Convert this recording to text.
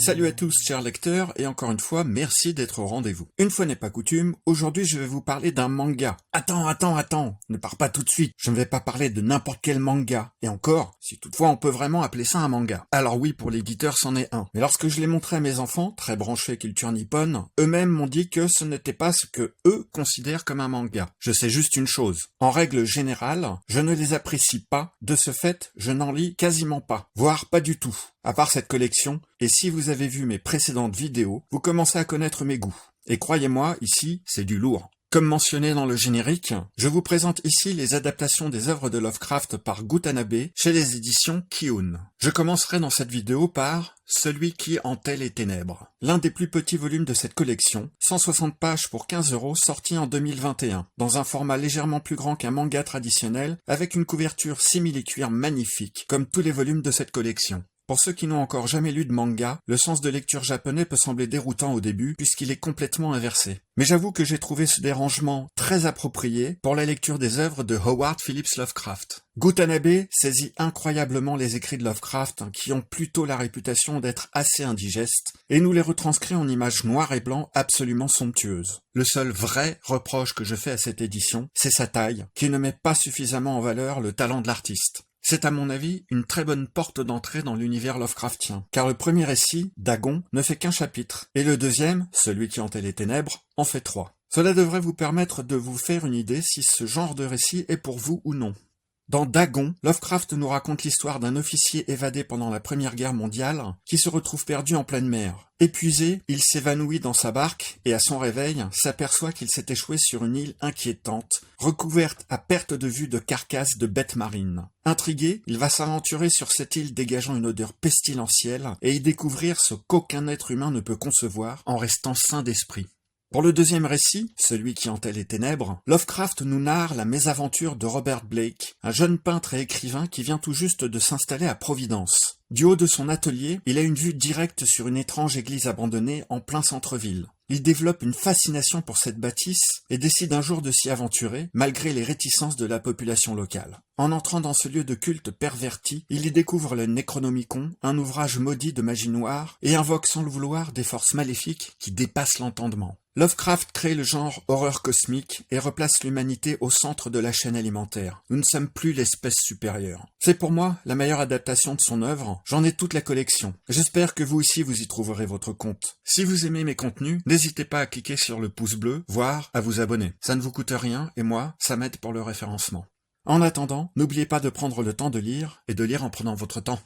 Salut à tous chers lecteurs, et encore une fois, merci d'être au rendez-vous. Une fois n'est pas coutume, aujourd'hui je vais vous parler d'un manga. Attends, ne pars pas tout de suite, je ne vais pas parler de n'importe quel manga. Et encore, si toutefois on peut vraiment appeler ça un manga. Alors oui, pour l'éditeur c'en est un. Mais lorsque je l'ai montré à mes enfants, très branchés culture nippone, eux-mêmes m'ont dit que ce n'était pas ce que eux considèrent comme un manga. Je sais juste une chose, en règle générale, je ne les apprécie pas, de ce fait, je n'en lis quasiment pas, voire pas du tout. À part cette collection, et si vous avez vu mes précédentes vidéos, vous commencez à connaître mes goûts. Et croyez-moi, ici, c'est du lourd. Comme mentionné dans le générique, je vous présente ici les adaptations des œuvres de Lovecraft par Gutanabe chez les éditions Kiun. Je commencerai dans cette vidéo par Celui qui hantait les ténèbres, l'un des plus petits volumes de cette collection, 160 pages pour 15 €, sorti en 2021, dans un format légèrement plus grand qu'un manga traditionnel, avec une couverture simili-cuir magnifique, comme tous les volumes de cette collection. Pour ceux qui n'ont encore jamais lu de manga, le sens de lecture japonais peut sembler déroutant au début puisqu'il est complètement inversé. Mais j'avoue que j'ai trouvé ce dérangement très approprié pour la lecture des œuvres de Howard Phillips Lovecraft. Gutanabe saisit incroyablement les écrits de Lovecraft qui ont plutôt la réputation d'être assez indigestes et nous les retranscrit en images noires et blancs absolument somptueuses. Le seul vrai reproche que je fais à cette édition, c'est sa taille, qui ne met pas suffisamment en valeur le talent de l'artiste. C'est à mon avis une très bonne porte d'entrée dans l'univers Lovecraftien, car le premier récit, Dagon, ne fait qu'un chapitre, et le deuxième, Celui qui hantait les ténèbres, en fait 3. Cela devrait vous permettre de vous faire une idée si ce genre de récit est pour vous ou non. Dans Dagon, Lovecraft nous raconte l'histoire d'un officier évadé pendant la Première Guerre mondiale qui se retrouve perdu en pleine mer. Épuisé, il s'évanouit dans sa barque et à son réveil, s'aperçoit qu'il s'est échoué sur une île inquiétante, recouverte à perte de vue de carcasses de bêtes marines. Intrigué, il va s'aventurer sur cette île dégageant une odeur pestilentielle et y découvrir ce qu'aucun être humain ne peut concevoir en restant sain d'esprit. Pour le deuxième récit, Celui qui hantait les ténèbres, Lovecraft nous narre la mésaventure de Robert Blake, un jeune peintre et écrivain qui vient tout juste de s'installer à Providence. Du haut de son atelier, il a une vue directe sur une étrange église abandonnée en plein centre-ville. Il développe une fascination pour cette bâtisse et décide un jour de s'y aventurer, malgré les réticences de la population locale. En entrant dans ce lieu de culte perverti, il y découvre le Necronomicon, un ouvrage maudit de magie noire, et invoque sans le vouloir des forces maléfiques qui dépassent l'entendement. Lovecraft crée le genre horreur cosmique et replace l'humanité au centre de la chaîne alimentaire. Nous ne sommes plus l'espèce supérieure. C'est pour moi la meilleure adaptation de son œuvre, j'en ai toute la collection. J'espère que vous aussi vous y trouverez votre compte. Si vous aimez mes contenus, n'hésitez pas à cliquer sur le pouce bleu, voire à vous abonner. Ça ne vous coûte rien et moi, ça m'aide pour le référencement. En attendant, n'oubliez pas de prendre le temps de lire et de lire en prenant votre temps.